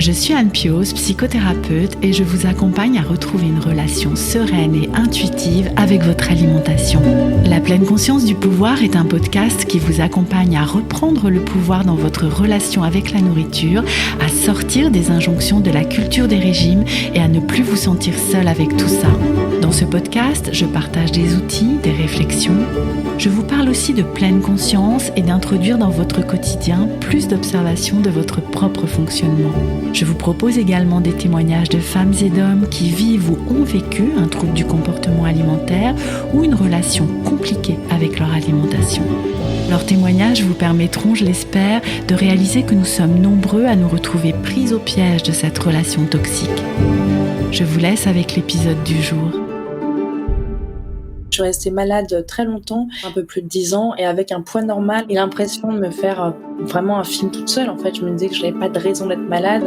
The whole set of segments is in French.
Je suis Anne Pioz, psychothérapeute et je vous accompagne à retrouver une relation sereine et intuitive avec votre alimentation. La pleine conscience du pouvoir est un podcast qui vous accompagne à reprendre le pouvoir dans votre relation avec la nourriture, à sortir des injonctions de la culture des régimes et à ne plus vous sentir seul avec tout ça. Dans ce podcast, je partage des outils, des réflexions. Je vous parle aussi de pleine conscience et d'introduire dans votre quotidien plus d'observation de votre propre fonctionnement. Je vous propose également des témoignages de femmes et d'hommes qui vivent ou ont vécu un trouble du comportement alimentaire ou une relation compliquée avec leur alimentation. Leurs témoignages vous permettront, je l'espère, de réaliser que nous sommes nombreux à nous retrouver pris au piège de cette relation toxique. Je vous laisse avec l'épisode du jour. Je suis restée malade très longtemps, un peu plus de 10 ans, et avec un poids normal et l'impression de me faire vraiment un film toute seule. En fait, je me disais que je n'avais pas de raison d'être malade.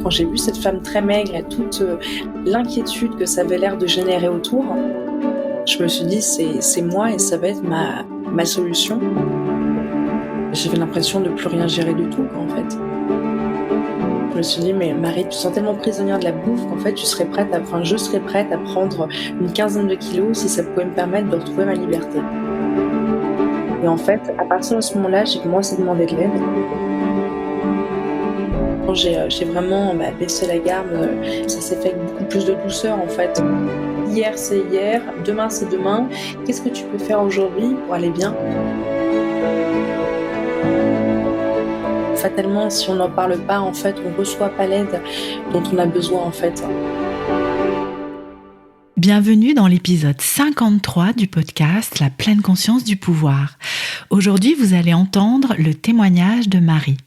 Quand j'ai vu cette femme très maigre et toute l'inquiétude que ça avait l'air de générer autour, je me suis dit c'est moi et ça va être ma solution. J'avais l'impression de ne plus rien gérer du tout, en fait. Je me suis dit, mais Marie, tu te sens tellement prisonnière de la bouffe qu'en fait, je serais prête à prendre une quinzaine de kilos si ça pouvait me permettre de retrouver ma liberté. Et en fait, à partir de ce moment-là, j'ai commencé à demander de l'aide. Quand j'ai vraiment baissé la garde, ça s'est fait avec beaucoup plus de douceur, en fait. Hier, c'est hier, demain, c'est demain. Qu'est-ce que tu peux faire aujourd'hui pour aller bien ? Fatalement, si on n'en parle pas, en fait, on ne reçoit pas l'aide dont on a besoin, en fait. Bienvenue dans l'épisode 53 du podcast La pleine conscience du pouvoir. Aujourd'hui, vous allez entendre le témoignage de Marie.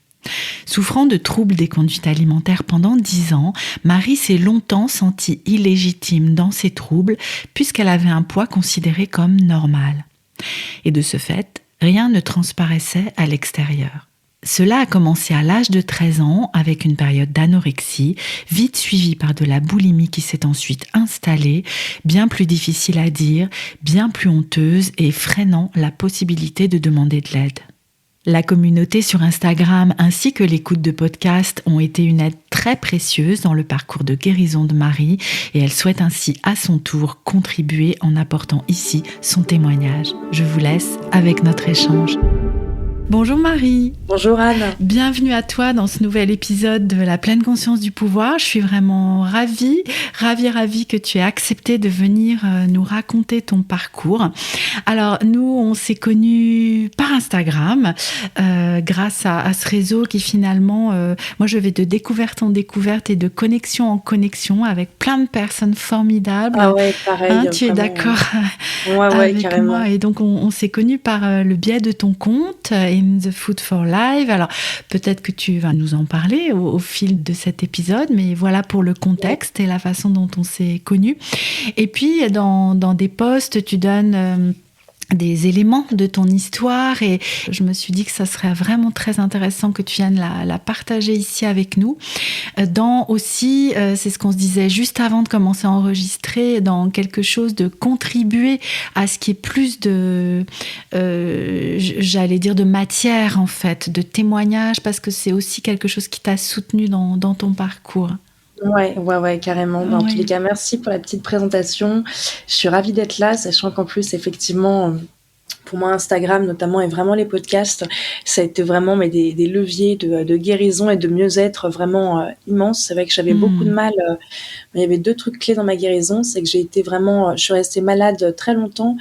Souffrant de troubles des conduites alimentaires pendant 10 ans, Marie s'est longtemps sentie illégitime dans ses troubles puisqu'elle avait un poids considéré comme normal. Et de ce fait, rien ne transparaissait à l'extérieur. Cela a commencé à l'âge de 13 ans avec une période d'anorexie, vite suivie par de la boulimie qui s'est ensuite installée, bien plus difficile à dire, bien plus honteuse et freinant la possibilité de demander de l'aide. La communauté sur Instagram ainsi que l'écoute de podcasts ont été une aide très précieuse dans le parcours de guérison de Marie et elle souhaite ainsi à son tour contribuer en apportant ici son témoignage. Je vous laisse avec notre échange. Bonjour Marie. Bonjour Anne. Bienvenue à toi dans ce nouvel épisode de La pleine conscience du pouvoir. Je suis vraiment ravie que tu aies accepté de venir nous raconter ton parcours. Alors nous, on s'est connus par Instagram grâce à ce réseau qui finalement, moi je vais de découverte en découverte et de connexion en connexion avec plein de personnes formidables. Ah ouais, pareil. Tu es d'accord Ouais, avec carrément. moi. Et donc on s'est connus par le biais de ton compte In the Food for Life. Alors peut-être que tu vas nous en parler au fil de cet épisode, mais voilà pour le contexte et la façon dont on s'est connus. Et puis dans des posts, tu donnes des éléments de ton histoire et je me suis dit que ça serait vraiment très intéressant que tu viennes la partager ici avec nous. Dans aussi, c'est ce qu'on se disait juste avant de commencer à enregistrer, dans quelque chose de contribuer à ce qui est plus de, j'allais dire de matière en fait, de témoignage, parce que c'est aussi quelque chose qui t'a soutenu dans ton parcours. Ouais, carrément. Dans tous les cas, merci pour la petite présentation. Je suis ravie d'être là, sachant qu'en plus, effectivement, pour moi, Instagram notamment et vraiment les podcasts, ça a été vraiment des leviers de guérison et de mieux-être vraiment immenses. C'est vrai que j'avais beaucoup de mal. Il y avait 2 trucs clés dans ma guérison. C'est que je suis restée malade très longtemps.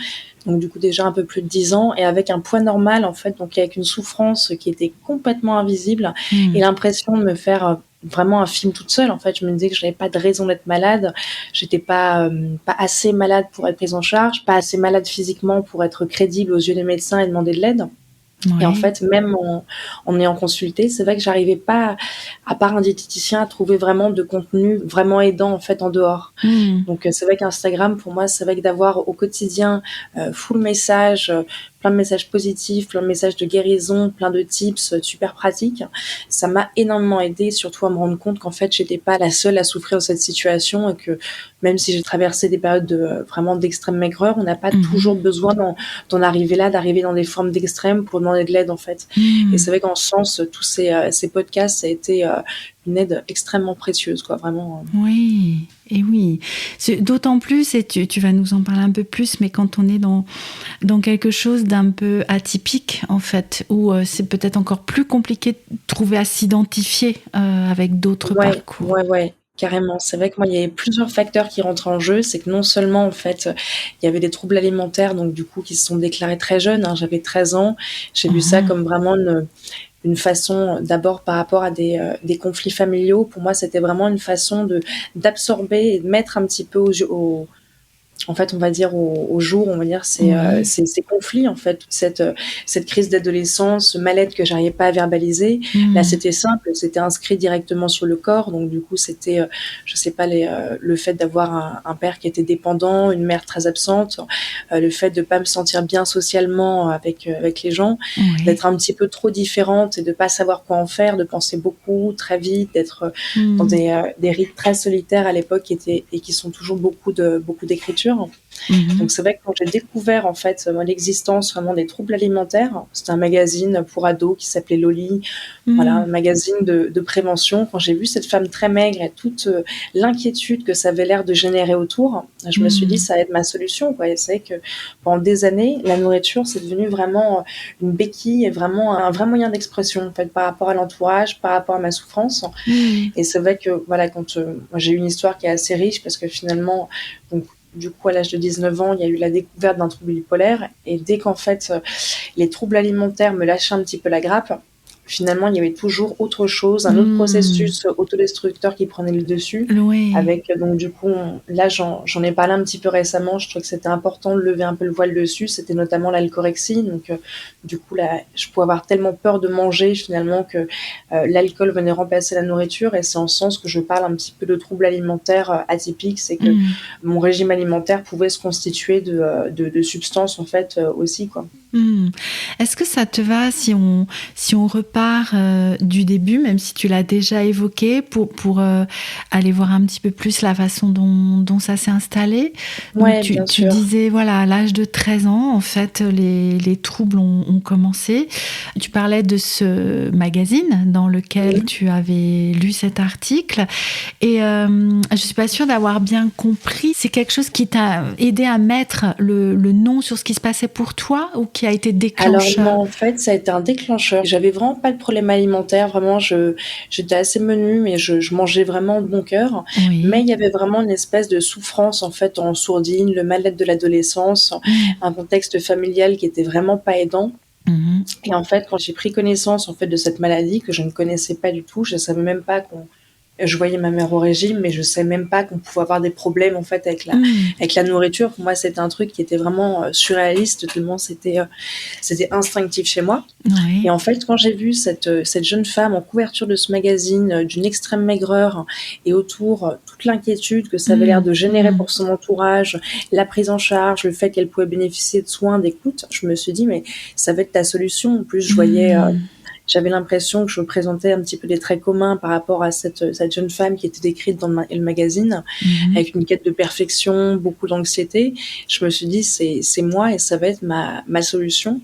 Donc du coup déjà un peu plus de 10 ans et avec un poids normal en fait, donc avec une souffrance qui était complètement invisible et l'impression de me faire vraiment un film toute seule. En fait, je me disais que je n'avais pas de raison d'être malade, j'étais pas assez malade pour être prise en charge, pas assez malade physiquement pour être crédible aux yeux des médecins et demander de l'aide. Et en fait, même en ayant consulté, c'est vrai que j'arrivais pas, à part un diététicien, à trouver vraiment de contenu vraiment aidant en fait en dehors. Donc c'est vrai qu'Instagram pour moi, c'est vrai que d'avoir au quotidien full message, plein de messages positifs, plein de messages de guérison, plein de tips super pratiques. Ça m'a énormément aidée, surtout à me rendre compte qu'en fait, j'étais pas la seule à souffrir de cette situation et que même si j'ai traversé des périodes vraiment d'extrême maigreur, on n'a pas toujours besoin d'en arriver là, d'arriver dans des formes d'extrême pour demander de l'aide, en fait. Et c'est vrai qu'en ce sens, tous ces podcasts, ça a été une aide extrêmement précieuse, quoi, vraiment. Oui, et oui. D'autant plus, et tu vas nous en parler un peu plus, mais quand on est dans quelque chose d'un peu atypique, en fait, où c'est peut-être encore plus compliqué de trouver à s'identifier avec d'autres parcours. Ouais, carrément. C'est vrai que moi, il y avait plusieurs facteurs qui rentrent en jeu. C'est que non seulement, en fait, il y avait des troubles alimentaires, donc du coup, qui se sont déclarés très jeunes, hein. J'avais 13 ans. J'ai vu ça comme vraiment une façon, d'abord par rapport à des conflits familiaux. Pour moi, c'était vraiment une façon d'absorber et de mettre un petit peu en fait, on va dire au jour, on va dire ces conflits, en fait, toute cette crise d'adolescence, ce mal-être que j'arrivais pas à verbaliser. Là, c'était simple, c'était inscrit directement sur le corps, donc du coup, c'était, je sais pas, le fait d'avoir un père qui était dépendant, une mère très absente, le fait de pas me sentir bien socialement avec les gens, d'être un petit peu trop différente et de pas savoir quoi en faire, de penser beaucoup, très vite, d'être dans des rythmes très solitaires à l'époque qui sont toujours beaucoup d'écriture. Donc c'est vrai que quand j'ai découvert en fait l'existence vraiment des troubles alimentaires, c'était un magazine pour ados qui s'appelait Loli, voilà, un magazine de prévention. Quand j'ai vu cette femme très maigre et toute l'inquiétude que ça avait l'air de générer autour, je me suis dit ça va être ma solution, quoi. Et c'est vrai que pendant des années, la nourriture c'est devenu vraiment une béquille et vraiment un vrai moyen d'expression en fait par rapport à l'entourage, par rapport à ma souffrance. Et c'est vrai que voilà, quand moi, j'ai eu une histoire qui est assez riche parce que finalement, donc du coup, à l'âge de 19 ans, il y a eu la découverte d'un trouble bipolaire. Et dès qu'en fait, les troubles alimentaires me lâchaient un petit peu la grappe, finalement, il y avait toujours autre chose, un autre processus autodestructeur qui prenait le dessus. Oui. Avec, donc, du coup, là, j'en ai parlé un petit peu récemment. Je trouvais que c'était important de lever un peu le voile dessus. C'était notamment l'alcorexie. Donc, du coup, là, je pouvais avoir tellement peur de manger, finalement, que l'alcool venait remplacer la nourriture. Et c'est en ce sens que je parle un petit peu de troubles alimentaires atypiques. C'est que mon régime alimentaire pouvait se constituer de substances, en fait, aussi, quoi. Est-ce que ça te va si on repart du début, même si tu l'as déjà évoqué, pour aller voir un petit peu plus la façon dont ça s'est installé? Ouais, Donc, bien tu sûr. disais, voilà, à l'âge de 13 ans, en fait, les troubles ont commencé. Tu parlais de ce magazine dans lequel tu avais lu cet article. Et je suis pas sûre d'avoir bien compris. C'est quelque chose qui t'a aidé à mettre le nom sur ce qui se passait pour toi ou qui a été déclencheur? Alors non, en fait, ça a été un déclencheur. J'avais vraiment pas de problème alimentaire, vraiment, j'étais assez menue, mais je mangeais vraiment de bon cœur. Oui. Mais il y avait vraiment une espèce de souffrance, en fait, en sourdine, le mal-être de l'adolescence, un contexte familial qui était vraiment pas aidant. Et en fait, quand j'ai pris connaissance, en fait, de cette maladie que je ne connaissais pas du tout, je savais même pas je voyais ma mère au régime, mais je savais même pas qu'on pouvait avoir des problèmes en fait avec la nourriture. Pour moi, c'était un truc qui était vraiment surréaliste, tellement c'était instinctif chez moi. Oui. Et en fait, quand j'ai vu cette jeune femme en couverture de ce magazine, d'une extrême maigreur, et autour toute l'inquiétude que ça avait l'air de générer pour son entourage, la prise en charge, le fait qu'elle pouvait bénéficier de soins, d'écoute, je me suis dit mais ça va être ta solution. En plus, je voyais j'avais l'impression que je présentais un petit peu des traits communs par rapport à cette jeune femme qui était décrite dans le magazine, avec une quête de perfection, beaucoup d'anxiété. Je me suis dit, c'est moi et ça va être ma solution.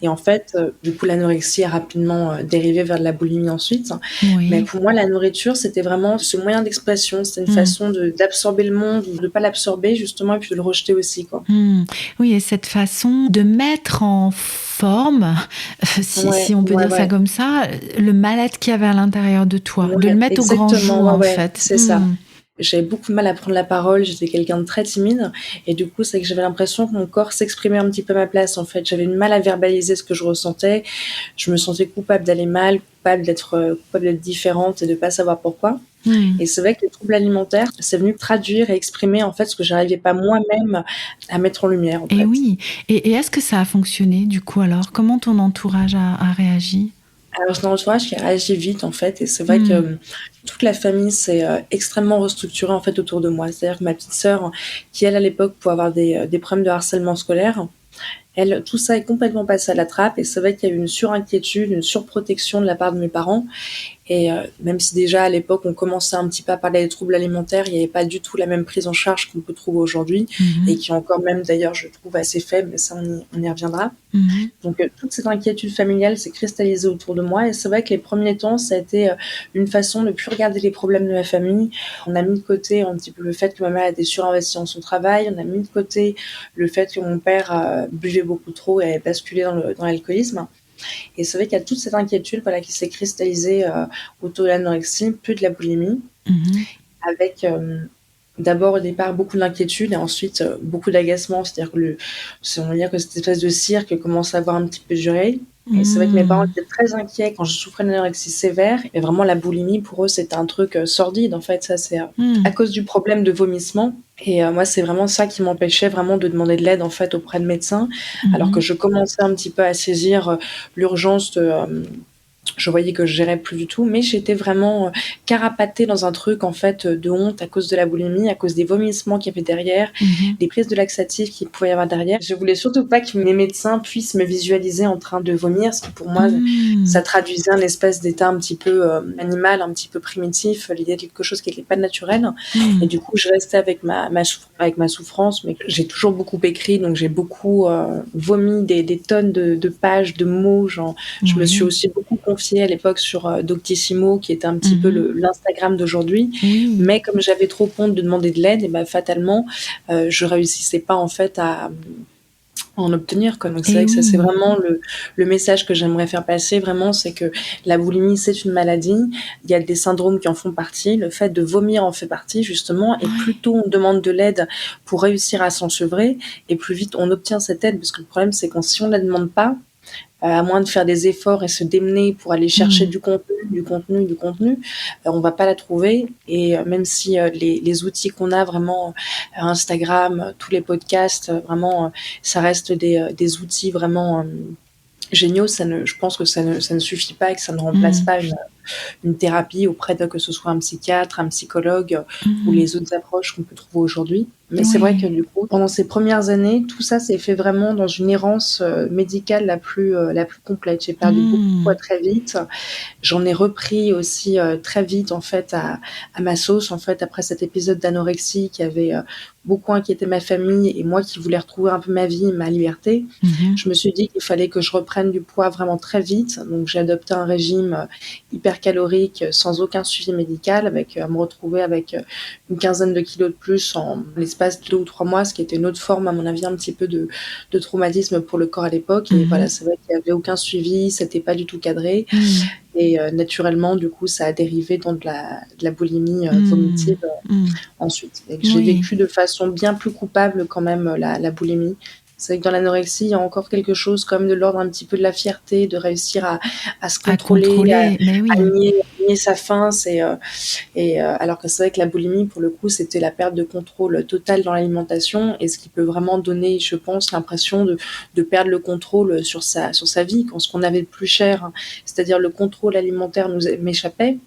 Et en fait, du coup, l'anorexie a rapidement dérivé vers de la boulimie ensuite. Oui. Mais pour moi, la nourriture, c'était vraiment ce moyen d'expression. C'était une façon d'absorber le monde, de ne pas l'absorber justement, et puis de le rejeter aussi, quoi. Oui, et cette façon de mettre en forme, si on peut dire ça comme ça, le mal-être qu'il y avait à l'intérieur de toi, de le mettre au grand jour, en fait. C'est ça. J'avais beaucoup de mal à prendre la parole, j'étais quelqu'un de très timide, et du coup, c'est que j'avais l'impression que mon corps s'exprimait un petit peu à ma place, en fait. J'avais du mal à verbaliser ce que je ressentais, je me sentais coupable d'aller mal, coupable d'être différente et de pas savoir pourquoi. Et c'est vrai que les troubles alimentaires, c'est venu traduire et exprimer, en fait, ce que j'arrivais pas moi-même à mettre en lumière, en fait. Et oui. Et est-ce que ça a fonctionné, du coup, alors? Comment ton entourage a réagi? Alors, j'ai un entourage qui a réagi vite, en fait, et c'est vrai que toute la famille s'est extrêmement restructurée, en fait, autour de moi. C'est-à-dire que ma petite sœur, qui, elle, à l'époque, pouvait avoir des problèmes de harcèlement scolaire, Elle, tout ça est complètement passé à la trappe et c'est vrai qu'il y a eu une surinquiétude, une surprotection de la part de mes parents et même si déjà à l'époque on commençait un petit peu à parler des troubles alimentaires, il n'y avait pas du tout la même prise en charge qu'on peut trouver aujourd'hui et qui est encore même d'ailleurs je trouve assez faible, mais ça on y reviendra. Donc toute cette inquiétude familiale s'est cristallisée autour de moi et c'est vrai que les premiers temps ça a été une façon de ne plus regarder les problèmes de ma famille. On a mis de côté un petit peu le fait que ma mère était surinvestie dans son travail, on a mis de côté le fait que mon père buvait beaucoup trop et avait basculé dans l'alcoolisme. Et c'est vrai qu'il y a toute cette inquiétude voilà, qui s'est cristallisée autour de l'anorexie, puis de la boulimie, avec d'abord au départ beaucoup d'inquiétude et ensuite beaucoup d'agacement. C'est-à-dire que on va dire que cette espèce de cirque commence à avoir un petit peu duré. Et c'est vrai que mes parents étaient très inquiets quand je souffrais d'anorexie sévère. Et vraiment, la boulimie, pour eux, c'était un truc sordide. En fait, ça, c'est à cause du problème de vomissement. Et moi, c'est vraiment ça qui m'empêchait vraiment de demander de l'aide, en fait, auprès de médecins. Alors que je commençais un petit peu à saisir l'urgence de... je voyais que je gérais plus du tout, mais j'étais vraiment carapatée dans un truc en fait de honte à cause de la boulimie, à cause des vomissements qu'il y avait derrière, des prises de laxatifs qu'il pouvait y avoir derrière. Je voulais surtout pas que mes médecins puissent me visualiser en train de vomir, ce qui pour moi ça traduisait un espèce d'état un petit peu animal, un petit peu primitif, l'idée de quelque chose qui n'était pas naturel. Et du coup, je restais avec ma souffrance, mais j'ai toujours beaucoup écrit, donc j'ai beaucoup vomi des tonnes de pages, de mots. Genre, je me suis aussi beaucoup confiée à l'époque sur Doctissimo, qui était un petit peu l'Instagram d'aujourd'hui. Mais comme j'avais trop honte de demander de l'aide, et ben fatalement, je réussissais pas en fait à en obtenir quoi. Donc c'est vrai que ça c'est vraiment le message que j'aimerais faire passer vraiment, c'est que la boulimie c'est une maladie, il y a des syndromes qui en font partie, le fait de vomir en fait partie justement, et plus tôt on demande de l'aide pour réussir à s'en sevrer et plus vite on obtient cette aide, parce que le problème c'est que si on la demande pas, à moins de faire des efforts et se démener pour aller chercher du contenu, on va pas la trouver. Et même si les outils qu'on a vraiment, Instagram, tous les podcasts, vraiment, ça reste des outils vraiment géniaux. Je pense que ça ne suffit pas et que ça ne remplace pas une thérapie auprès de que ce soit un psychiatre, un psychologue ou les autres approches qu'on peut trouver aujourd'hui. Mais c'est vrai que du coup, pendant ces premières années, tout ça s'est fait vraiment dans une errance médicale la plus complète. J'ai perdu beaucoup de poids très vite. J'en ai repris aussi très vite en fait à ma sauce en fait après cet épisode d'anorexie qui avait beaucoup inquiété ma famille et moi qui voulais retrouver un peu ma vie et ma liberté. Je me suis dit qu'il fallait que je reprenne du poids vraiment très vite. Donc j'ai adopté un régime hyper calorique sans aucun suivi médical, avec à me retrouver avec une quinzaine de kilos de plus en l'espace de 2 ou 3 mois, ce qui était une autre forme à mon avis un petit peu de traumatisme pour le corps à l'époque. Et voilà, c'est vrai qu'il n'y avait aucun suivi, c'était pas du tout cadré. Et naturellement, du coup, ça a dérivé dans de la boulimie vomitive ensuite. Et que j'ai vécu de façon bien plus coupable quand même la boulimie. C'est vrai que dans l'anorexie, il y a encore quelque chose comme de l'ordre un petit peu de la fierté, de réussir à se contrôler, à nier sa faim. Alors que c'est vrai que la boulimie, pour le coup, c'était la perte de contrôle totale dans l'alimentation, et ce qui peut vraiment donner, je pense, l'impression de perdre le contrôle sur sa vie, quand ce qu'on avait de plus cher, c'est-à-dire le contrôle alimentaire m'échappait.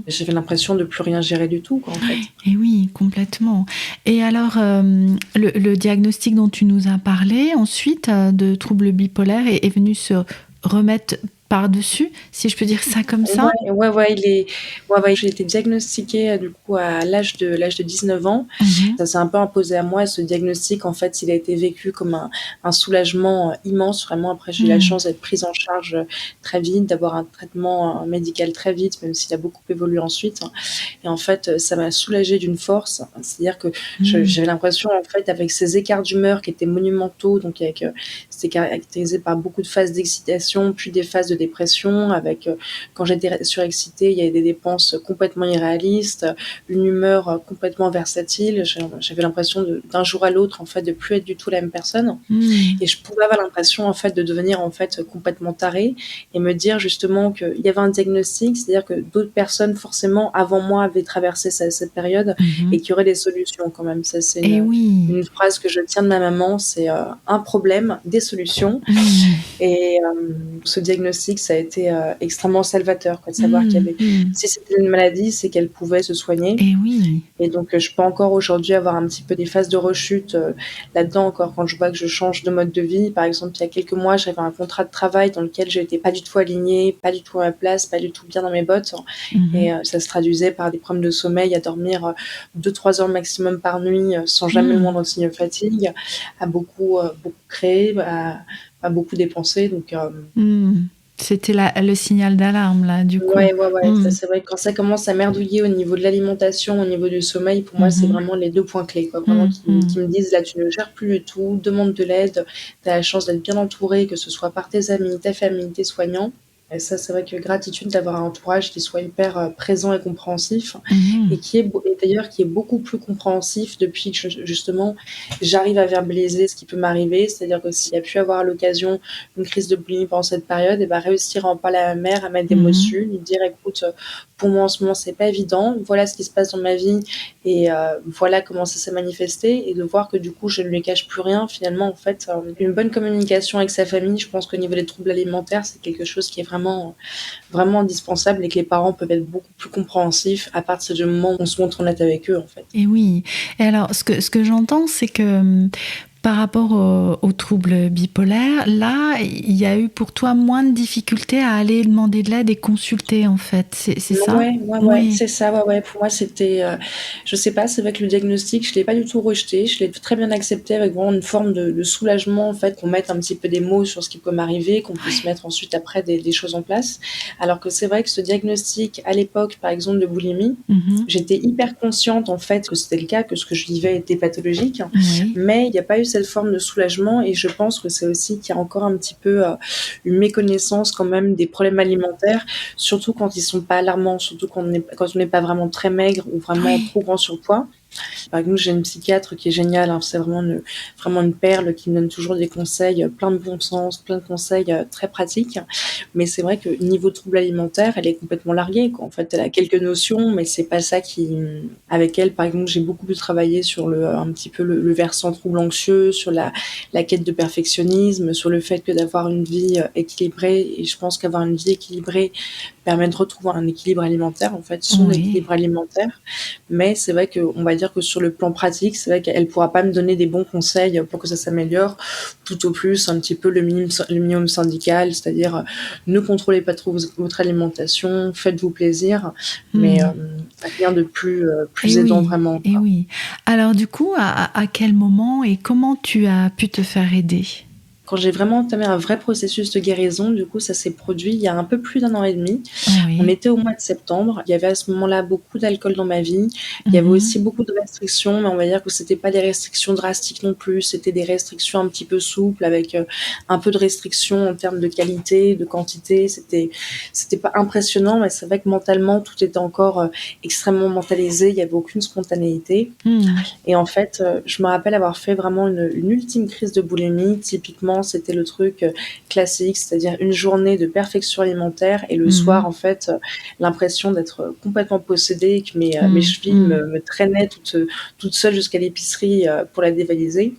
J'avais l'impression de plus rien gérer du tout, quoi, en fait. Et oui, complètement. Et alors, le diagnostic dont tu nous as parlé ensuite de troubles bipolaires est venu se remettre par-dessus, si je peux dire ça comme ça. J'ai été diagnostiquée du coup à l'âge de 19 ans. Ça s'est un peu imposé à moi, ce diagnostic. En fait, il a été vécu comme un soulagement immense, vraiment. Après, j'ai eu la chance d'être prise en charge très vite, d'avoir un traitement médical très vite, même s'il a beaucoup évolué ensuite. Et en fait, ça m'a soulagée d'une force. C'est-à-dire que j'avais l'impression, en fait, avec ces écarts d'humeur qui étaient monumentaux, donc c'était caractérisé par beaucoup de phases d'excitation, puis des phases de dépression, avec quand j'étais surexcitée, il y avait des dépenses complètement irréalistes, une humeur complètement versatile. J'avais l'impression d'un jour à l'autre en fait de plus être du tout la même personne, et je pouvais avoir l'impression en fait de devenir en fait complètement tarée et me dire justement qu'il y avait un diagnostic, c'est-à-dire que d'autres personnes forcément avant moi avaient traversé cette période et qu'il y aurait des solutions quand même. Ça c'est une phrase que je tiens de ma maman, c'est un problème, des solutions. Et ce diagnostic, ça a été extrêmement salvateur, quoi, de savoir qu'il y avait, Mmh. si c'était une maladie, c'est qu'elle pouvait se soigner. Et oui. Et donc, je peux encore aujourd'hui avoir un petit peu des phases de rechute là-dedans, encore quand je vois que je change de mode de vie. Par exemple, il y a quelques mois, j'avais un contrat de travail dans lequel j'étais pas du tout alignée, pas du tout à ma place, pas du tout bien dans mes bottes. Et Mmh. ça se traduisait par des problèmes de sommeil, à dormir 2-3 heures maximum par nuit, sans jamais le Mmh. moindre signe de fatigue, à beaucoup créer, à beaucoup dépenser. Donc, Mmh. C'était le signal d'alarme là, du coup? ouais, ouais, ouais, ça Mmh. c'est vrai que quand ça commence à merdouiller au niveau de l'alimentation, au niveau du sommeil, pour moi, c'est Mmh. vraiment les 2 points clés, quoi. Vraiment Mmh qui mh. me disent: «Là, tu ne gères plus du tout, demande de l'aide». Tu as la chance d'être bien entouré, que ce soit par tes amis, ta famille, tes soignants. Et ça, c'est vrai que gratitude d'avoir un entourage qui soit hyper, présent et compréhensif, et Mmh. d'ailleurs qui est beaucoup plus compréhensif depuis que justement j'arrive à verbaliser ce qui peut m'arriver. C'est-à-dire que s'il y a pu avoir à l'occasion une crise de boulimie pendant cette période, et bah, réussir à en parler à ma mère, à mettre des mots Mmh. dessus, lui dire: «Écoute, pour moi en ce moment c'est pas évident, voilà ce qui se passe dans ma vie, et voilà comment ça s'est manifesté», et de voir que du coup je ne lui cache plus rien finalement. En fait, une bonne communication avec sa famille, je pense qu'au niveau des troubles alimentaires, c'est quelque chose qui est vraiment, vraiment indispensable, et que les parents peuvent être beaucoup plus compréhensifs à partir du moment où on se montre honnête avec eux, en fait. Et oui. Et alors, ce que j'entends, c'est que par rapport aux troubles bipolaires, là, il y a eu pour toi moins de difficultés à aller demander de l'aide et consulter, en fait. C'est ça? Ouais, ouais, ouais, Oui. c'est ça, ouais, ouais. Pour moi, c'était, je sais pas, c'est vrai que le diagnostic, je l'ai pas du tout rejeté. Je l'ai très bien accepté avec vraiment une forme de soulagement, en fait, qu'on mette un petit peu des mots sur ce qui peut m'arriver, qu'on puisse mettre ensuite après des choses en place. Alors que c'est vrai que ce diagnostic, à l'époque, par exemple, de boulimie, Mmh. j'étais hyper consciente, en fait, que c'était le cas, que ce que je vivais était pathologique, Oui. mais il y a pas eu cette forme de soulagement, et je pense que c'est aussi qu'il y a encore un petit peu, une méconnaissance quand même des problèmes alimentaires, surtout quand ils sont pas alarmants, surtout quand on n'est pas vraiment très maigre ou vraiment Oui. trop grand surpoids. Par exemple, j'ai une psychiatre qui est géniale, hein, c'est vraiment une perle qui me donne toujours des conseils, plein de bon sens, plein de conseils, très pratiques. Mais c'est vrai que niveau trouble alimentaire, elle est complètement larguée, quoi. En fait, elle a quelques notions, mais c'est pas ça qui, avec elle, par exemple, j'ai beaucoup pu travailler sur un petit peu le versant trouble anxieux, sur la quête de perfectionnisme, sur le fait que d'avoir une vie, équilibrée, et je pense qu'avoir une vie équilibrée permet de retrouver un équilibre alimentaire, en fait, son Oui. équilibre alimentaire. Mais c'est vrai qu'on va dire que sur le plan pratique, c'est vrai qu'elle pourra pas me donner des bons conseils pour que ça s'améliore. Tout au plus, un petit peu le minimum syndical, c'est-à-dire, ne contrôlez pas trop votre alimentation, faites-vous plaisir, mais Mmh. rien de plus, Et plus aidant oui, vraiment, et quoi. oui. Alors du coup, à quel moment et comment tu as pu te faire aider? Quand j'ai vraiment entamé un vrai processus de guérison, du coup, ça s'est produit il y a un peu plus d'1 an et demi. On Oui. était au mois de septembre. Il y avait à ce moment-là beaucoup d'alcool dans ma vie. Il y avait Mmh. aussi beaucoup de restrictions, mais on va dire que c'était pas des restrictions drastiques non plus. C'était des restrictions un petit peu souples, avec un peu de restrictions en termes de qualité, de quantité. C'était pas impressionnant, mais c'est vrai que mentalement, tout était encore extrêmement mentalisé. Il y avait aucune spontanéité. Mmh. Et en fait, je me rappelle avoir fait vraiment une ultime crise de boulimie. Typiquement, c'était le truc, classique, c'est-à-dire une journée de perfection alimentaire, et le soir, Mmh. en fait, l'impression d'être complètement possédée, et que mes Mmh. chevilles Mmh. me traînaient toute seule jusqu'à l'épicerie, pour la dévaliser.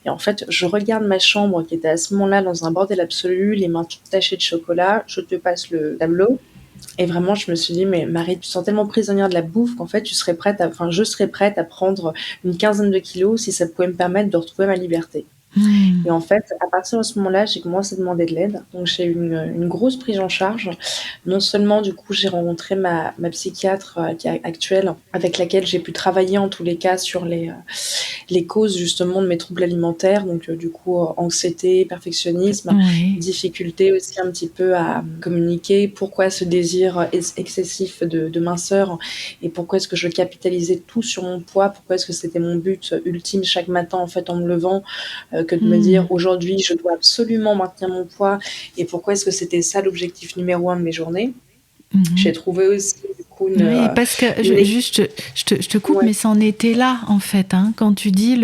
Et en fait, je regarde ma chambre qui était à ce moment-là dans un bordel absolu, les mains toutes tachées de chocolat. Je te passe le tableau. Et vraiment, je me suis dit: «Mais Marie, tu te sens tellement prisonnière de la bouffe qu'en fait, je serais prête à prendre une quinzaine de kilos si ça pouvait me permettre de retrouver ma liberté». Mmh. Et en fait, à partir de ce moment-là, j'ai commencé à demander de l'aide. Donc j'ai eu une grosse prise en charge. Non seulement, du coup, j'ai rencontré ma psychiatre, qui est actuelle, avec laquelle j'ai pu travailler en tous les cas sur les causes justement de mes troubles alimentaires, donc du coup, anxiété, perfectionnisme, Oui. difficulté aussi un petit peu à communiquer. Pourquoi ce désir excessif de minceur, et pourquoi est-ce que je capitalisais tout sur mon poids? Pourquoi est-ce que c'était mon but ultime chaque matin, en fait, en me levant, que de me Mmh. dire: «Aujourd'hui, je dois absolument maintenir mon poids», et pourquoi est-ce que c'était ça l'objectif numéro un de mes journées? J'ai Mmh. trouvé aussi du coup Oui, parce que une é juste, je te coupe, ouais. mais c'en était là, en fait, hein, quand tu dis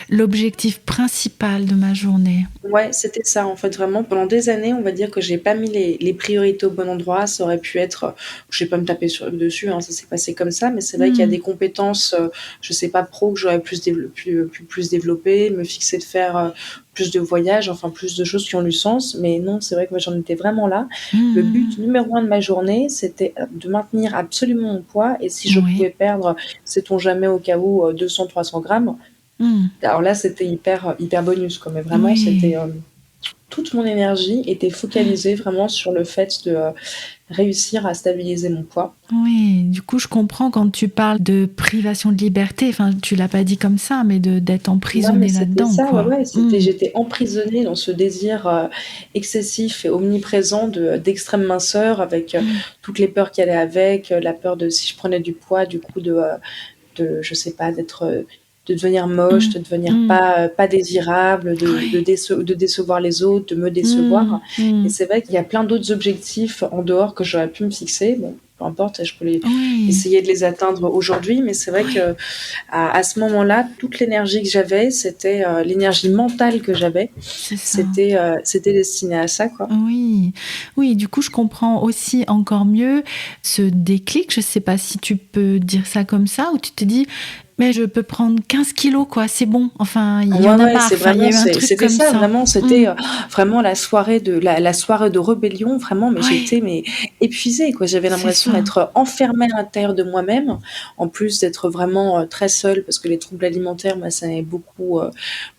l'objectif principal de ma journée. Ouais, c'était ça, en fait, vraiment pendant des années, on va dire que j'ai pas mis les priorités au bon endroit. Ça aurait pu être, je vais pas me taper dessus, hein, ça s'est passé comme ça, mais c'est vrai qu'il y a Mmh. des compétences, je sais pas, pro, que j'aurais plus développées, me fixer de faire, plus de voyages, enfin plus de choses qui ont du sens. Mais non, c'est vrai que moi j'en étais vraiment là. Le but Mmh. numéro un de ma journée, c'était de maintenir absolument mon poids. Et si je Oui. pouvais perdre, sait-on jamais au cas où, 200-300 grammes, Mmh. alors là c'était hyper bonus quoi. Mais vraiment c'était, Oui. toute mon énergie était focalisée vraiment sur le fait de, réussir à stabiliser mon poids. Oui, du coup, je comprends quand tu parles de privation de liberté, enfin, tu l'as pas dit comme ça, mais d'être Non, mais emprisonné c'était là-dedans, ça, ouais, quoi. ouais, Mmh. j'étais emprisonnée dans ce désir, excessif et omniprésent d'extrême minceur avec, Mmh. toutes les peurs qui allaient avec, la peur de si je prenais du poids, du coup de je sais pas, de devenir moche, Mmh. de devenir Mmh. pas désirable, Oui. de décevoir les autres, de me Mmh. décevoir. Et Mmh. c'est vrai qu'il y a plein d'autres objectifs en dehors que j'aurais pu me fixer. Bon, peu importe, je peux Oui. essayer de les atteindre aujourd'hui, mais c'est vrai Oui. que à ce moment-là, toute l'énergie que j'avais, c'était, l'énergie mentale que j'avais, C'est ça. c'était destiné à ça, quoi. Oui, oui, du coup, je comprends aussi encore mieux ce déclic. Je sais pas si tu peux dire ça comme ça, où tu te dis, mais je peux prendre 15 kilos, quoi, c'est bon. Enfin, il y Ouais, en a ouais, marre. Enfin, il y a eu un truc c'était comme ça ça. vraiment, Mmh. c'était, vraiment la soirée de rébellion vraiment, mais Oui, j'étais épuisée quoi. J'avais c'est l'impression ça. d'être enfermée à l'intérieur de moi-même, en plus d'être vraiment, très seule parce que les troubles alimentaires, moi, ça m'avait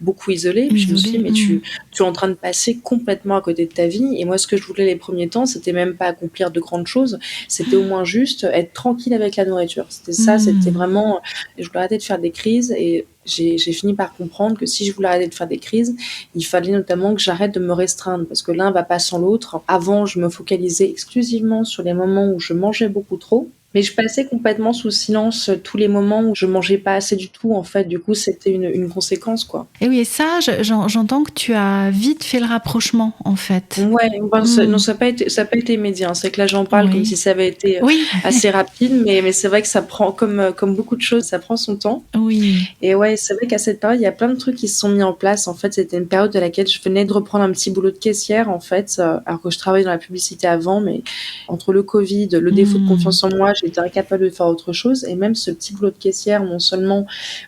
beaucoup isolée. Puis je me suis dit: Isolée. «Mais Mmh. tu es en train de passer complètement à côté de ta vie». Et moi, ce que je voulais les premiers temps, c'était même pas accomplir de grandes choses, c'était au moins juste être tranquille avec la nourriture. C'était ça, c'était Mmh. vraiment, je voulais arrêter de faire des crises. Et j'ai fini par comprendre que si je voulais arrêter de faire des crises, il fallait notamment que j'arrête de me restreindre parce que l'un va pas sans l'autre. Avant, je me focalisais exclusivement sur les moments où je mangeais beaucoup trop, mais je passais complètement sous silence tous les moments où je mangeais pas assez du tout, en fait. Du coup, c'était une conséquence, quoi. Et oui, et ça, j'entends que tu as vite fait le rapprochement, en fait. Ouais, ben, non, Mmh. ça a pas été immédiat, hein. C'est que là, j'en parle comme si Oui. ça avait été, Oui. assez rapide, mais c'est vrai que ça prend comme beaucoup de choses, ça prend son temps. Oui. Et ouais, c'est vrai qu'à cette période, il y a plein de trucs qui se sont mis en place. En fait, c'était une période à laquelle je venais de reprendre un petit boulot de caissière, en fait, alors que je travaillais dans la publicité avant, mais entre le Covid, le défaut de Mmh. confiance en moi, j'étais incapable de faire autre chose. Et même ce petit boulot de caissière, non seulement,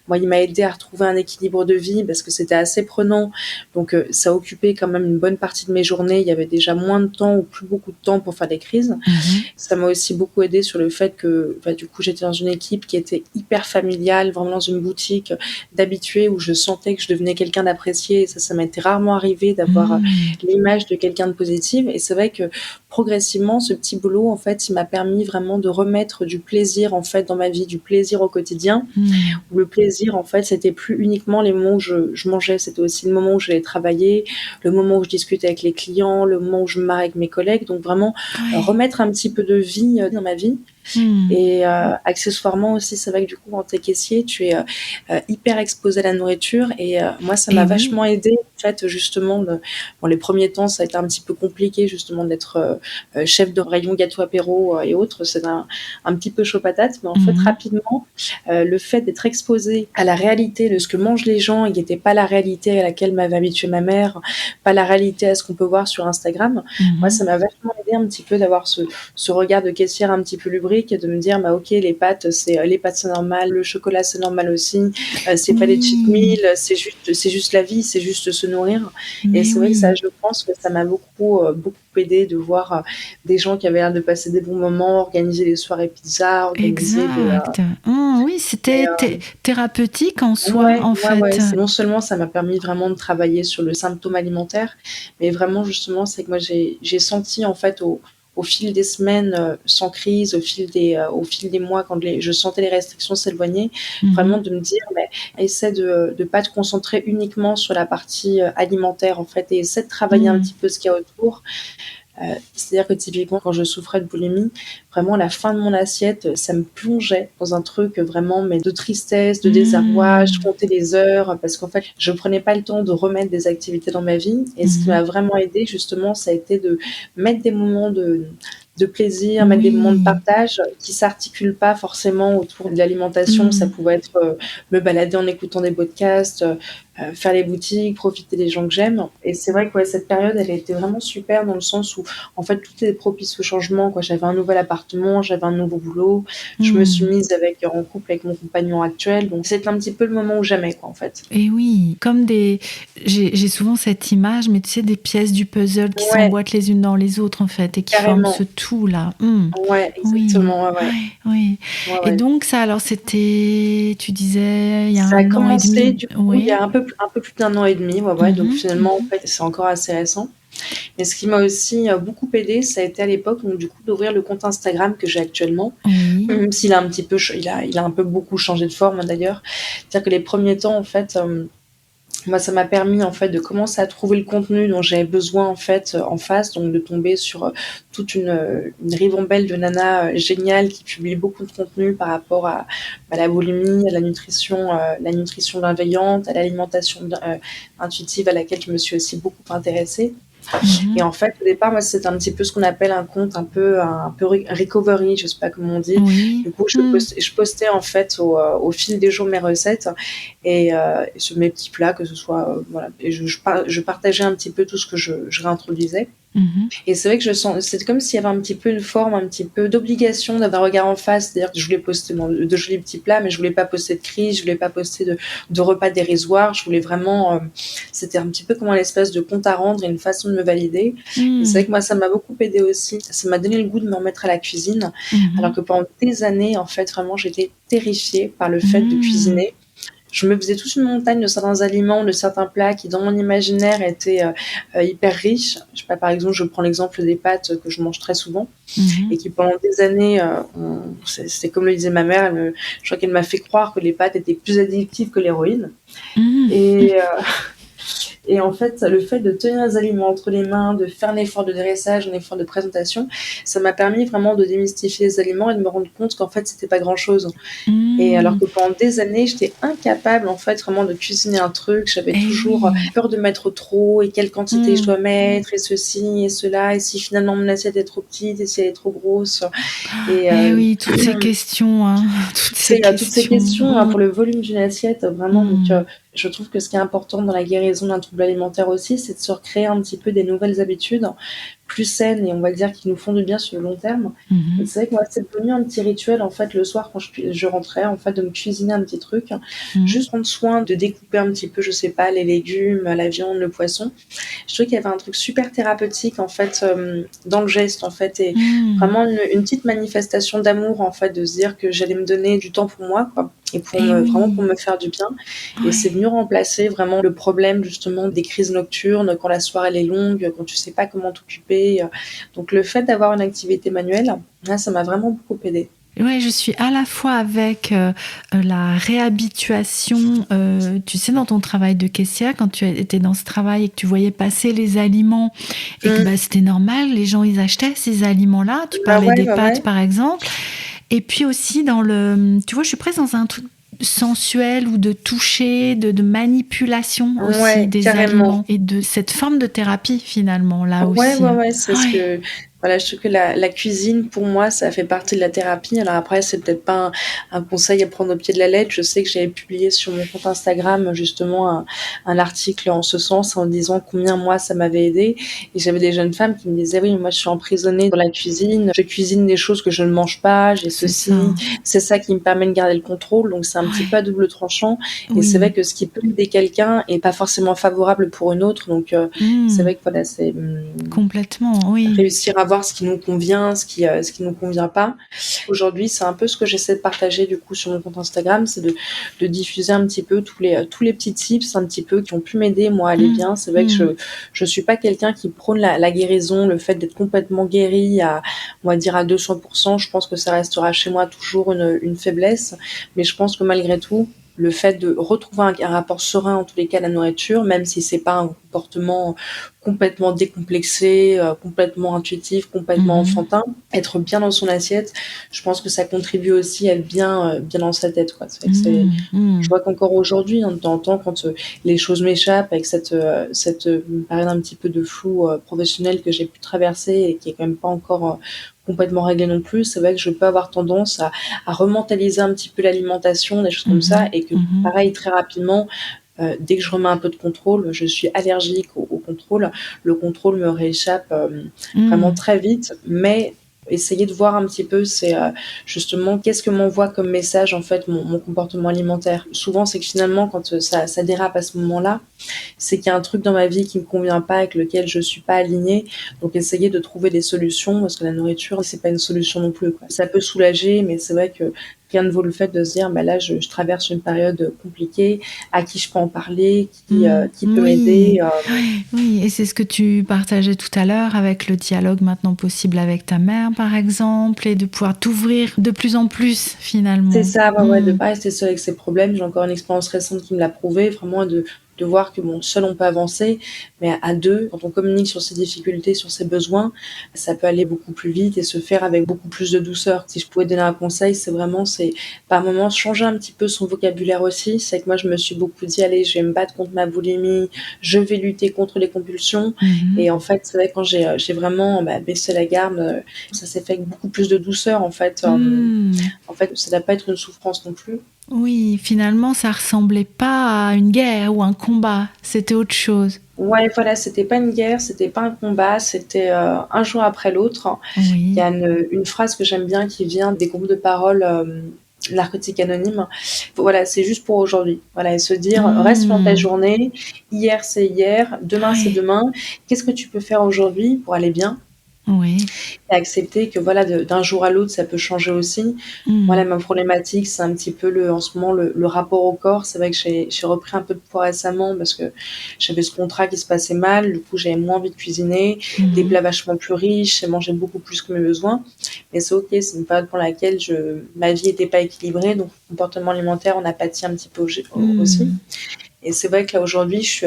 moi, il m'a aidé à retrouver un équilibre de vie parce que c'était assez prenant. Donc, ça occupait quand même une bonne partie de mes journées. Il y avait déjà moins de temps ou plus beaucoup de temps pour faire des crises. Mmh. Ça m'a aussi beaucoup aidé sur le fait que, bah, du coup, j'étais dans une équipe qui était hyper familiale, vraiment dans une boutique d'habitués où je sentais que je devenais quelqu'un d'apprécié. Et ça m'était rarement arrivé d'avoir, Mmh. l'image de quelqu'un de positif. Et c'est vrai que progressivement, ce petit boulot, en fait, il m'a permis vraiment de remettre du plaisir, en fait, dans ma vie, du plaisir au quotidien. Mmh. Où le plaisir, en fait, c'était plus uniquement les moments où je mangeais, c'était aussi le moment où j'allais travailler, le moment où je discutais avec les clients, le moment où je me marrais avec mes collègues. Donc vraiment, Oui. remettre un petit peu de vie, dans ma vie. Mmh. Et accessoirement aussi, c'est vrai que du coup, quand tu es caissier, tu es, hyper exposé à la nourriture. Et moi, ça m'a Et vachement oui. aidée, en fait, justement, bon, les premiers temps, ça a été un petit peu compliqué, justement, d'être, chef de rayon gâteau apéro, et autres. C'est un petit peu chaud patate, mais en fait, Mmh. rapidement, le fait d'être exposé à la réalité de ce que mangent les gens et qui était pas la réalité à laquelle m'avait habituée ma mère, pas la réalité à ce qu'on peut voir sur Instagram, moi, Mmh. ça m'a vachement aidé un petit peu d'avoir ce regard de caissière un petit peu lubrique et de me dire: «Bah, OK, les pâtes, c'est normal, le chocolat, c'est normal aussi, c'est pas des cheat Oui, meals, c'est juste la vie, c'est juste se nourrir». Et mais c'est vrai que ça, oui, je pense que ça m'a beaucoup aidé de voir, des gens qui avaient l'air de passer des bons moments, organiser des soirées pizza, organiser exact. Oui, des, c'était thérapeutique en soi, ouais, en ouais, ouais, fait. c'est non seulement ça m'a permis vraiment de travailler sur le symptôme alimentaire, mais vraiment justement, c'est que moi j'ai senti en fait au fil des semaines, sans crise, au fil des mois quand je sentais les restrictions s'éloigner, vraiment Mmh. de me dire: «Mais essaie de pas te concentrer uniquement sur la partie, alimentaire en fait et essaie de travailler un Mmh. petit peu ce qu'il y a autour». C'est-à-dire que typiquement quand je souffrais de boulimie, vraiment la fin de mon assiette, ça me plongeait dans un truc, vraiment mais de tristesse, de désarroi. Je Mmh. comptais les heures parce qu'en fait, je prenais pas le temps de remettre des activités dans ma vie. Et ce qui Mmh. m'a vraiment aidée justement, ça a été de mettre des moments de plaisir, mettre des moments de Oui. partage qui s'articulent pas forcément autour de l'alimentation. Ça Mmh. pouvait être, me balader en écoutant des podcasts, faire les boutiques, profiter des gens que j'aime. Et c'est vrai que ouais, cette période, elle a été vraiment super dans le sens où, en fait, tout est propice au changement, quoi. J'avais un nouvel appartement, j'avais un nouveau boulot, je me suis Mmh. mise en couple avec mon compagnon actuel, donc c'était un petit peu le moment où jamais, quoi, en fait. Et oui, comme j'ai souvent cette image, mais tu sais, des pièces du puzzle qui Ouais, s'emboîtent les unes dans les autres, en fait, et qui forment ce carrément. tout-là. Mmh. Ouais, Oui, exactement, ouais, ouais. oui, oui. Ouais, Et ouais. donc ça, alors c'était, tu disais, il y a Ça a 1 an et demi. commencé du coup il y a Oui. un peu plus d'1 an et demi, ouais, ouais, donc Mhm, finalement, en mhm. fait, c'est encore assez récent. Mais ce qui m'a aussi, beaucoup aidée, ça a été à l'époque donc du coup d'ouvrir le compte Instagram que j'ai actuellement. Oui. Même s'il a un petit peu ch il a un peu beaucoup changé de forme, hein, d'ailleurs. C'est-à-dire que les premiers temps, en fait, moi, ça m'a permis, en fait, de commencer à trouver le contenu dont j'avais besoin, en fait, en face, donc de tomber sur, toute une ribambelle de nanas, géniales qui publient beaucoup de contenu par rapport à la boulimie, à la nutrition bienveillante, à l'alimentation intuitive à laquelle je me suis aussi beaucoup intéressée. Et Mhm. en fait, au départ, moi, c'était un petit peu ce qu'on appelle un compte un peu recovery, je sais pas comment on dit. Oui. Du coup, Hmm. je postais en fait au fil des jours mes recettes et sur mes petits plats, que ce soit voilà. Et je partageais un petit peu tout ce que je réintroduisais. Mhm. Et c'est vrai que c'est comme s'il y avait un petit peu une forme, un petit peu d'obligation d'avoir un regard en face. C'est-à-dire que je voulais poster de jolis petits plats, mais je voulais pas poster de crise, je voulais pas poster de repas dérisoires. Je voulais vraiment, c'était un petit peu comme un espèce de compte à rendre et une façon de me valider. Et c'est vrai Hmm. que moi, ça m'a beaucoup aidé aussi. Ça m'a donné le goût de me remettre à la cuisine. Alors Mhm. que pendant des années, en fait, vraiment, j'étais terrifiée par le fait de Hmm. cuisiner. Je me faisais toute une montagne de certains aliments, de certains plats qui, dans mon imaginaire, étaient hyper riches. Je sais pas, par exemple, je prends l'exemple des pâtes que je mange très souvent Mhm. et qui, pendant des années, c'est comme le disait ma mère, je crois qu'elle m'a fait croire que les pâtes étaient plus addictives que l'héroïne. Hmm. Et, et en fait, le fait de tenir les aliments entre les mains, de faire un effort de dressage, un effort de présentation, ça m'a permis vraiment de démystifier les aliments et de me rendre compte qu'en fait, c'était pas grand-chose. Et alors Hmm. que pendant des années, j'étais incapable, en fait, vraiment de cuisiner un truc. J'avais Eh toujours oui. peur de mettre trop et quelle quantité je Hmm. dois mettre et ceci et cela et si finalement mon assiette est trop petite et si elle est trop grosse. Et Eh oui, toutes ces questions, hein. Toutes ces toutes ces questions. questions, hein, pour le volume d'une assiette, vraiment. Donc, Hmm. je trouve que ce qui est important dans la guérison d'un trouble alimentaire aussi, c'est de se recréer un petit peu des nouvelles habitudes plus saines et on va dire qui nous font du bien sur le long terme. Et Mhm. c'est vrai que moi, c'est devenu un petit rituel en fait le soir quand je rentrais en fait de me cuisiner un petit truc, Mhm. juste prendre soin de découper un petit peu, je sais pas, les légumes, la viande, le poisson. Je trouvais qu'il y avait un truc super thérapeutique en fait dans le geste en fait et Hmm. vraiment une petite manifestation d'amour en fait de se dire que j'allais me donner du temps pour moi quoi et Eh vraiment pour oui. me faire du bien et c'est Ouais. venu remplacer vraiment le problème justement des crises nocturnes quand la soirée elle est longue, quand tu sais pas comment t'occuper. Donc le fait d'avoir une activité manuelle, là, ça m'a vraiment beaucoup aidée. Ouais, je suis à la fois avec la réhabituation, tu sais, dans ton travail de caissière, quand tu étais dans ce travail et que tu voyais passer les aliments et que Mmh. bah, c'était normal, les gens ils achetaient ces aliments-là. Tu Bah parlais ouais, des ouais, pâtes ouais. par exemple. Et puis aussi dans le, tu vois, je suis presque dans un truc sensuel ou de toucher, de manipulation aussi Ouais, des carrément. aliments et de cette forme de thérapie finalement là Ouais, aussi. ouais, ouais, c'est ce Ouais. que voilà, je trouve que la cuisine, pour moi, ça fait partie de la thérapie. Alors après, c'est peut-être pas un conseil à prendre au pied de la lettre. Je sais que j'avais publié sur mon compte Instagram, justement, un article en ce sens, en disant combien moi, ça m'avait aidé. Et j'avais des jeunes femmes qui me disaient: «Oui, moi, je suis emprisonnée dans la cuisine. Je cuisine des choses que je ne mange pas, j'ai C'est ceci. ça. C'est ça qui me permet de garder le contrôle». Donc c'est un petit peu Ouais. à double tranchant. Et c'est vrai Oui. que ce qui peut aider quelqu'un est pas forcément favorable pour une autre. Donc, c'est Hmm. vrai que voilà, c'est, Complètement, oui. réussir à voir ce qui nous convient, ce qui nous convient pas. Aujourd'hui, c'est un peu ce que j'essaie de partager du coup sur mon compte Instagram, c'est de diffuser un petit peu tous les petits tips un petit peu qui ont pu m'aider moi à aller Hmm. bien. C'est vrai que Hmm. je suis pas quelqu'un qui prône la guérison, le fait d'être complètement guéri à on va dire à 200%. Je pense que ça restera chez moi toujours une faiblesse, mais je pense que malgré tout, le fait de retrouver un rapport serein en tous les cas à la nourriture, même si c'est pas un comportement complètement décomplexé, complètement intuitif, complètement Mhm. enfantin, être bien dans son assiette, je pense que ça contribue aussi à être bien dans sa tête, quoi. C'est vrai que Hmm. je Hmm. vois qu'encore aujourd'hui, hein, de temps en temps, quand les choses m'échappent avec cette période un petit peu de flou professionnel que j'ai pu traverser et qui est quand même pas encore complètement réglée non plus, c'est vrai que je peux avoir tendance à rementaliser un petit peu l'alimentation, des choses comme ça, Mhm. et que Mhm. pareil, très rapidement, dès que je remets un peu de contrôle, je suis allergique au contrôle. Le contrôle me rééchappe, vraiment Mmh. très vite, mais essayer de voir un petit peu, c'est, justement qu'est-ce que m'envoie comme message, en fait, mon comportement alimentaire. Souvent, c'est que finalement quand, ça dérape à ce moment-là, c'est qu'il y a un truc dans ma vie qui me convient pas, avec lequel je suis pas alignée. Donc essayer de trouver des solutions, parce que la nourriture, c'est pas une solution non plus, quoi. Ça peut soulager, mais c'est vrai que rien ne vaut le fait de se dire: «Bah, là, je traverse une période compliquée, à qui je peux en parler? Mmh. Qui peut m'aider?» Oui, ouais, oui, et c'est ce que tu partageais tout à l'heure avec le dialogue maintenant possible avec ta mère, par exemple, et de pouvoir t'ouvrir de plus en plus, C'est finalement. ça, ouais, ouais, de Mmh. pas rester seule avec ses problèmes. J'ai encore une expérience récente qui me l'a prouvé, vraiment de voir que bon, seul on peut avancer, mais à 2, quand on communique sur ses difficultés, sur ses besoins, ça peut aller beaucoup plus vite et se faire avec beaucoup plus de douceur. Si je pouvais donner un conseil, c'est vraiment, c'est par moments changer un petit peu son vocabulaire aussi. C'est que moi, je me suis beaucoup dit: «Allez, je vais me battre contre ma boulimie, je vais lutter contre les compulsions», Mmh. et en fait, c'est vrai quand j'ai vraiment, bah, baissé la garde, ça s'est fait avec beaucoup plus de douceur, en fait, Mmh. en fait, ça doit pas être une souffrance non plus. Oui, finalement, ça ressemblait pas à une guerre ou un combat, c'était autre chose. Ouais, voilà, c'était pas une guerre, c'était pas un combat, c'était, un jour après l'autre. Il y Oui. a une phrase que j'aime bien qui vient des groupes de parole, Narcotiques Anonymes. Voilà, c'est juste pour aujourd'hui. Voilà, et se dire: «Reste dans ta Mmh. journée, hier c'est hier, demain c'est Ouais. demain. Qu'est-ce que tu peux faire aujourd'hui pour aller bien?» Oui. Et accepter que voilà, d'un jour à l'autre, ça peut changer aussi. Mmh. Voilà, ma problématique, c'est un petit peu en ce moment, le rapport au corps. C'est vrai que j'ai repris un peu de poids récemment parce que j'avais ce contrat qui se passait mal. Du coup, j'avais moins envie de cuisiner, des Mmh. plats vachement plus riches, et manger beaucoup plus que mes besoins. Mais c'est OK, c'est une période pour laquelle ma vie était pas équilibrée, donc le comportement alimentaire en a pâti un petit peu aussi. Mmh. Et c'est vrai que là, aujourd'hui, je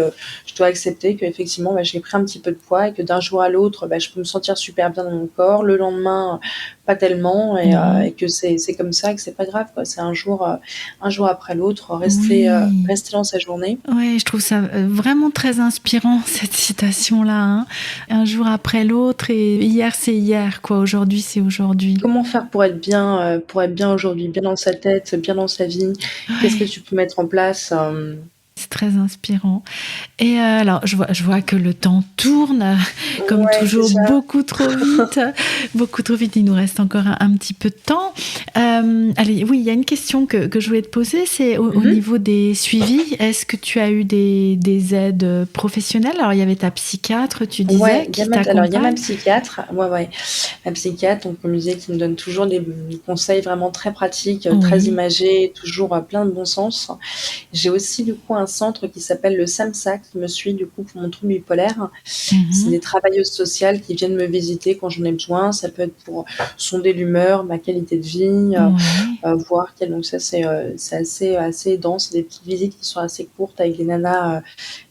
dois accepter qu'effectivement, bah, j'ai pris un petit peu de poids et que d'un jour à l'autre, bah, je peux me sentir super bien dans mon corps. Le lendemain, pas tellement, Mmh. et que c'est comme ça, et que c'est pas grave, quoi. C'est un jour après l'autre, Oui. rester dans sa journée. Ouais, je trouve ça, vraiment très inspirant cette citation-là, hein. Un jour après l'autre et hier c'est hier, quoi, aujourd'hui c'est aujourd'hui. Comment faire pour être bien aujourd'hui, bien dans sa tête, bien dans sa vie? Qu'est-ce que Ouais, tu peux mettre en place? c'est très inspirant. Et alors je vois que le temps tourne, comme Ouais, c'est toujours ça. beaucoup trop vite, beaucoup trop vite. Il nous reste encore un petit peu de temps. Allez, oui, il y a une question que je voulais te poser, c'est au Mmh. niveau des suivis. Est-ce que tu as eu des aides professionnelles? Alors il y avait ta psychiatre, tu Ouais, disais, qui il y a ma t'accompagne? psychiatre, ouais, ouais, ma psychiatre, donc comme je disais, qui me donne toujours des conseils vraiment très pratiques, très Oui. imagés, toujours, plein de bon sens. J'ai aussi du coup un centre qui s'appelle le SAMSA qui me suit du coup pour mon trouble bipolaire. C'est Mmh. des travailleuses sociales qui viennent me visiter quand j'en ai besoin. Ça peut être pour sonder l'humeur, ma qualité de vie, Ouais. voir quel donc ça c'est assez dense. C'est des petites visites qui sont assez courtes avec des nanas,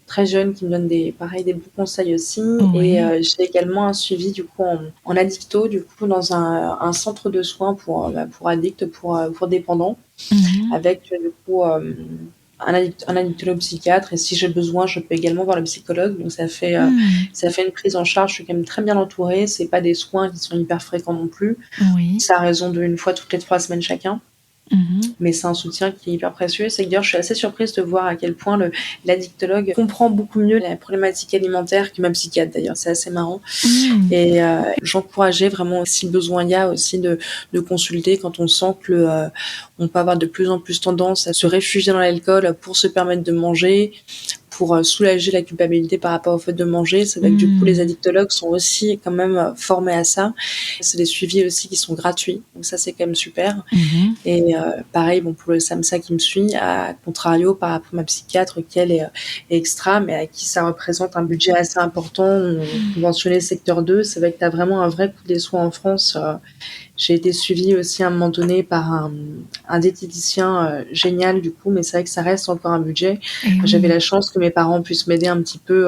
très jeunes qui me donnent des bons conseils aussi, et Oui. j'ai également un suivi du coup en addicto, du coup dans un centre de soins pour addicts, pour dépendants, Mmh. avec du coup, un addictologue psychiatre, et si j'ai besoin, je peux également voir le psychologue. Donc Mmh. ça fait une prise en charge. Je suis quand même très bien entourée. C'est pas des soins qui sont hyper fréquents non plus. Oui. C'est à raison d'1 fois toutes les 3 semaines chacun. Mmh. Mais c'est un soutien qui est hyper précieux. C'est que d'ailleurs, je suis assez surprise de voir à quel point l'addictologue comprend beaucoup mieux la problématique alimentaire que ma psychiatre d'ailleurs. C'est assez marrant. Mmh. Et j'encourageais vraiment, si besoin il y a aussi, de consulter quand on sent que on peut avoir de plus en plus tendance à se réfugier dans l'alcool pour se permettre de manger, pour soulager la culpabilité par rapport au fait de manger. C'est vrai que du coup, les Mmh. addictologues sont aussi quand même formés à ça. C'est des suivis aussi qui sont gratuits, donc ça, c'est quand même super. Mmh. Et pareil, bon, pour le SAMSA qui me suit, à contrario par rapport à ma psychiatre qui elle est extra, mais à qui ça représente un budget assez important, conventionné secteur 2. C'est vrai que tu as vraiment un vrai coût des soins en France. J'ai été suivie aussi à un moment donné par un diététicien génial du coup, mais c'est vrai que ça reste encore un budget. Et J'avais oui. la chance que mes mes parents puissent m'aider un petit peu,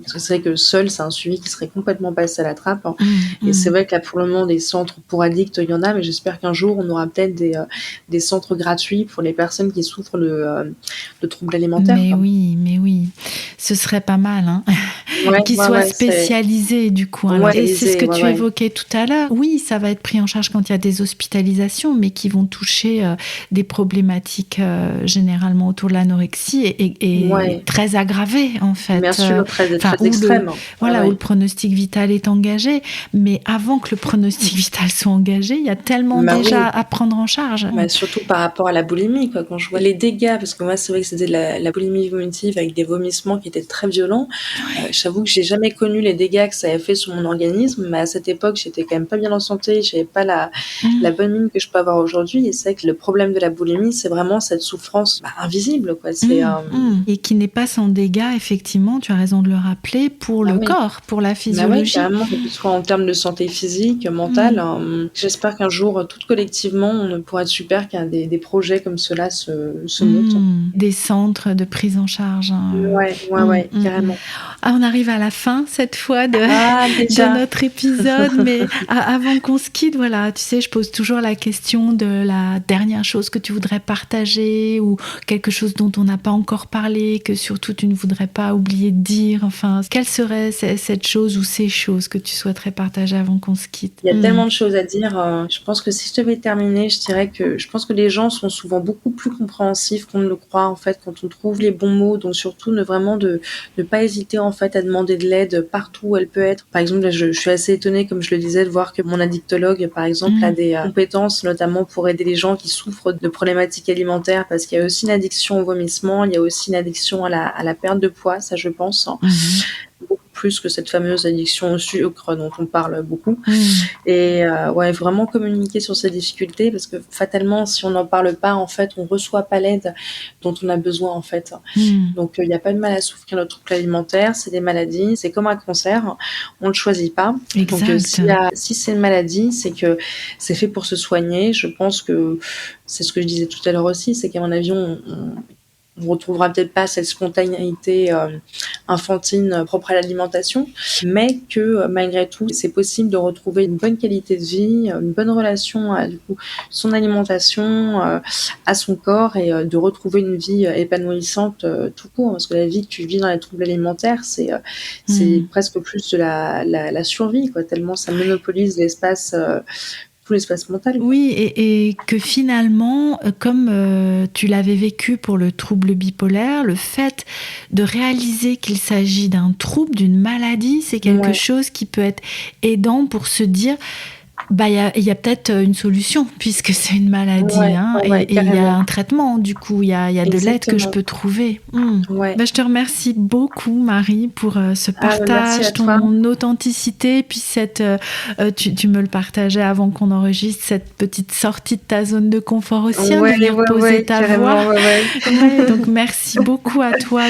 parce que c'est vrai que seul, c'est un suivi qui serait complètement passé à la trappe, hein. Et c'est vrai que là, pour le moment, des centres pour addicts, il y en a, mais j'espère qu'un jour, on aura peut-être des centres gratuits pour les personnes qui souffrent de troubles alimentaires. Mais oui, ce serait pas mal, hein. Qu'ils soient spécialisés, du coup. Alors. Et c'est ce que tu évoquais tout à l'heure. Oui, ça va être pris en charge quand il y a des hospitalisations, mais qui vont toucher des problématiques généralement autour de l'anorexie et très aggravées, en fait. Bien sûr, très extrêmes. Où le pronostic vital est engagé. Mais avant que le pronostic vital soit engagé, il y a tellement à prendre en charge. Surtout par rapport à la boulimie, quoi. Quand je vois les dégâts, parce que moi, c'est vrai que c'était la boulimie vomitive avec des vomissements qui étaient très violents. J'avoue que j'ai jamais connu les dégâts que ça avait fait sur mon organisme, mais à cette époque, j'étais quand même pas bien en santé, j'avais pas la bonne mine que je peux avoir aujourd'hui. Et c'est vrai que le problème de la boulimie, c'est vraiment cette souffrance invisible, quoi. Et qui n'est pas sans dégâts, effectivement, tu as raison de le rappeler, pour le corps, pour la physiologie. Carrément, que ce soit en termes de santé physique, mentale. J'espère qu'un jour, toutes collectivement, on pourra être super qu'il y ait des projets comme cela se montent. Des centres de prise en charge. Carrément. On arrive à la fin, cette fois, de notre épisode, mais avant qu'on se quitte, voilà, tu sais, je pose toujours la question de la dernière chose que tu voudrais partager ou quelque chose dont on n'a pas encore parlé, que surtout tu ne voudrais pas oublier de dire. Enfin, quelle serait cette chose ou ces choses que tu souhaiterais partager avant qu'on se quitte? Il y a tellement de choses à dire. Je pense que si je devais terminer, je dirais que je pense que les gens sont souvent beaucoup plus compréhensifs qu'on ne le croit, en fait, quand on trouve les bons mots. Donc surtout, ne pas hésiter, en fait, à demander de l'aide partout où elle peut être. Par exemple, là, je suis assez étonnée, comme je le disais, de voir que mon addictologue, par exemple, a des compétences, notamment pour aider les gens qui souffrent de problématiques alimentaires, parce qu'il y a aussi une addiction au vomissement, il y a aussi une addiction à la perte de poids, ça je pense. Beaucoup plus que cette fameuse addiction au sucre dont on parle beaucoup. Et vraiment communiquer sur ces difficultés, parce que fatalement, si on n'en parle pas, en fait, on reçoit pas l'aide dont on a besoin, en fait. Donc, il n'y a pas de mal à souffrir de troubles alimentaires, c'est des maladies, c'est comme un cancer, on ne le choisit pas. Exact. Donc, si c'est une maladie, c'est que c'est fait pour se soigner. Je pense que c'est ce que je disais tout à l'heure aussi, c'est qu'à mon avis, on retrouvera peut-être pas cette spontanéité infantile propre à l'alimentation, mais que malgré tout, c'est possible de retrouver une bonne qualité de vie, une bonne relation à son alimentation, à son corps, et de retrouver une vie épanouissante tout court. Parce que la vie que tu vis dans les troubles alimentaires, c'est presque plus de la survie, quoi, tellement ça monopolise l'espace mental. Oui, et que finalement, comme tu l'avais vécu pour le trouble bipolaire, le fait de réaliser qu'il s'agit d'un trouble, d'une maladie, c'est quelque chose qui peut être aidant pour se dire... il y a peut-être une solution, puisque c'est une maladie, et il y a un traitement, du coup, il y a de l'aide que je peux trouver. Je te remercie beaucoup, Marie, pour ce partage, ton authenticité, puis tu me le partageais avant qu'on enregistre, cette petite sortie de ta zone de confort aussi, de venir poser ta voix. Donc merci beaucoup à toi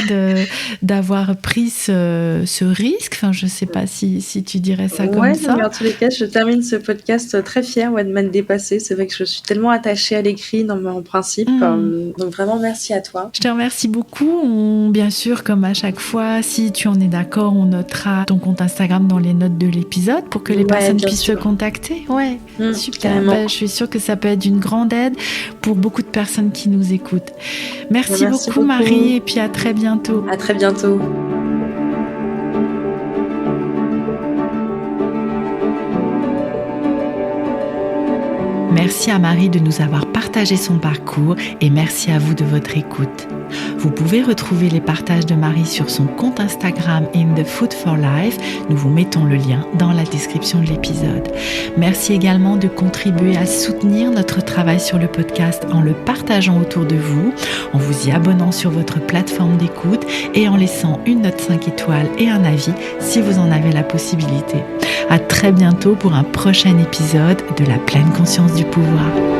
d'avoir pris ce risque. Enfin, je ne sais pas si tu dirais ça comme ça. Mais en tous les cas, je termine ce podcast très fière de m'être dépassée. C'est vrai que je suis tellement attachée à l'écrit dans mon principe. Donc vraiment, merci à toi. Je te remercie beaucoup. Bien sûr, comme à chaque fois, si tu en es d'accord, on notera ton compte Instagram dans les notes de l'épisode pour que les personnes puissent te contacter. Super. Je suis sûre que ça peut être d'une grande aide pour beaucoup de personnes qui nous écoutent. Merci beaucoup, Marie, et puis à très bientôt. À très bientôt. Merci à Marie de nous avoir partagé son parcours et merci à vous de votre écoute. Vous pouvez retrouver les partages de Marie sur son compte Instagram In The Food for Life. Nous vous mettons le lien dans la description de l'épisode. Merci également de contribuer à soutenir notre travail sur le podcast en le partageant autour de vous, en vous y abonnant sur votre plateforme d'écoute et en laissant une note 5 étoiles et un avis si vous en avez la possibilité. À très bientôt pour un prochain épisode de La Pleine Conscience du Pouvoir.